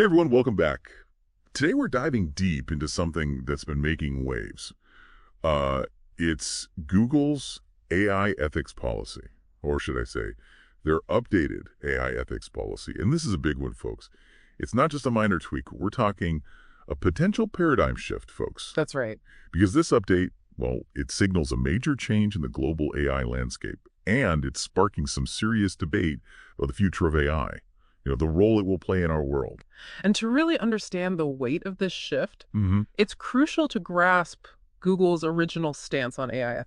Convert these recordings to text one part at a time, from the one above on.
Hey everyone, welcome back. Today we're diving deep into something that's been making waves. Uh, it's Google's AI ethics policy, or should I say, their updated AI ethics policy. And this is a big one, folks. It's not just a minor tweak. We're talking a potential paradigm shift, folks. That's right. Because this update, well, it signals a major change in the global AI landscape, and it's sparking some serious debate about the future of AI. The role it will play in our world. And to really understand the weight of this shift, Mm-hmm. it's crucial to grasp Google's original stance on AI.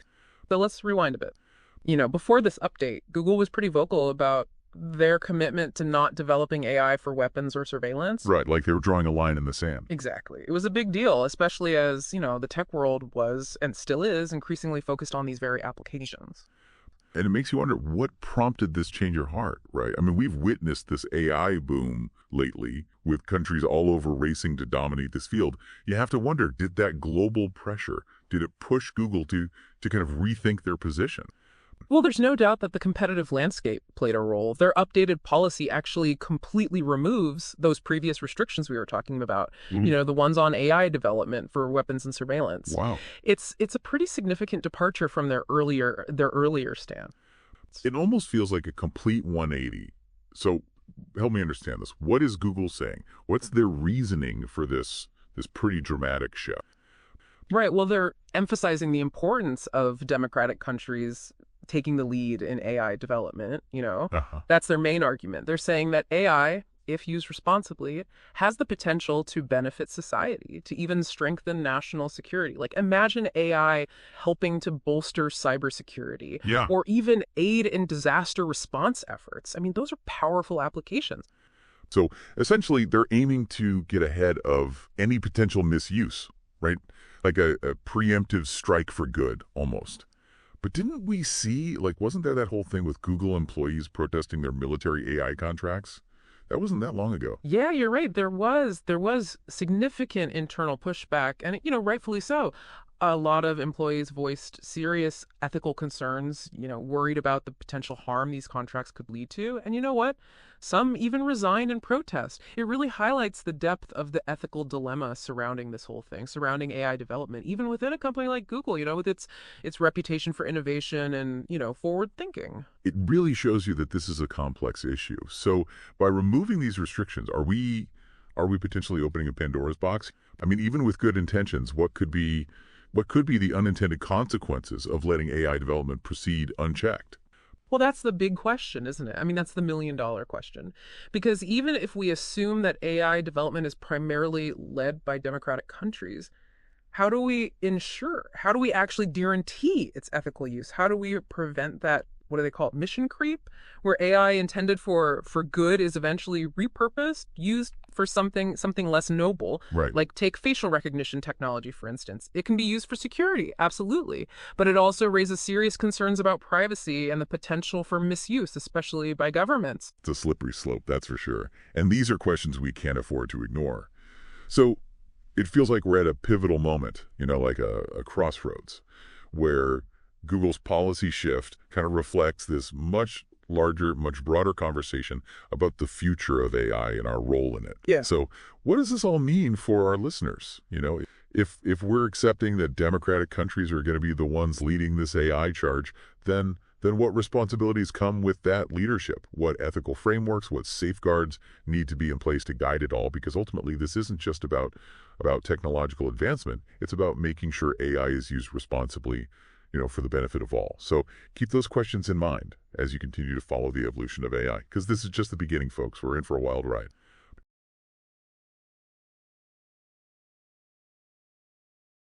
So let's rewind a bit. Before this update, Google was pretty vocal about their commitment to not developing AI for weapons or surveillance. Right, like they were drawing a line in the sand. Exactly. It was a big deal, especially as, the tech world was, and still is, increasingly focused on these very applications. And it makes you wonder, what prompted this change of heart, right? I mean, we've witnessed this AI boom lately with countries all over racing to dominate this field. You have to wonder, did that global pressure, did it push Google to kind of rethink their position? Well, there's no doubt that the competitive landscape played a role. Their updated policy actually completely removes those previous restrictions we were talking about, the ones on AI development for weapons and surveillance. Wow. It's a pretty significant departure from their earlier stand. It almost feels like a complete 180. So help me understand this. What is Google saying? What's their reasoning for this pretty dramatic shift? Right. Well, they're emphasizing the importance of democratic countries taking the lead in AI development, That's their main argument. They're saying that AI, if used responsibly, has the potential to benefit society, to even strengthen national security. Like, imagine AI helping to bolster cybersecurity, or even aid in disaster response efforts. I mean, those are powerful applications. So essentially, they're aiming to get ahead of any potential misuse, right? Like a preemptive strike for good, almost. But didn't we see, wasn't there that whole thing with Google employees protesting their military AI contracts? That wasn't that long ago. Yeah, you're right. There was significant internal pushback, and rightfully so. A lot of employees voiced serious ethical concerns, worried about the potential harm these contracts could lead to. And you know what? Some even resigned in protest. It really highlights the depth of the ethical dilemma surrounding this whole thing, surrounding AI development, even within a company like Google, with its reputation for innovation and, forward thinking. It really shows you that this is a complex issue. So by removing these restrictions, are we potentially opening a Pandora's box? I mean, even with good intentions, what could be the unintended consequences of letting AI development proceed unchecked? Well, that's the big question, isn't it? I mean, that's the million-dollar question. Because even if we assume that AI development is primarily led by democratic countries, how do we actually guarantee its ethical use? How do we prevent that, what do they call it, mission creep, where AI intended for good is eventually repurposed, used for something less noble? Right. Like take facial recognition technology, for instance. It can be used for security, absolutely. But it also raises serious concerns about privacy and the potential for misuse, especially by governments. It's a slippery slope, that's for sure. And these are questions we can't afford to ignore. So it feels like we're at a pivotal moment, like a crossroads, where Google's policy shift kind of reflects this much larger, much broader conversation about the future of AI and our role in it. Yeah. So what does this all mean for our listeners? If we're accepting that democratic countries are going to be the ones leading this AI charge, then what responsibilities come with that leadership? What ethical frameworks, what safeguards need to be in place to guide it all? Because ultimately, this isn't just about technological advancement. It's about making sure AI is used responsibly, for the benefit of all. So keep those questions in mind as you continue to follow the evolution of AI, because this is just the beginning, folks. We're in for a wild ride.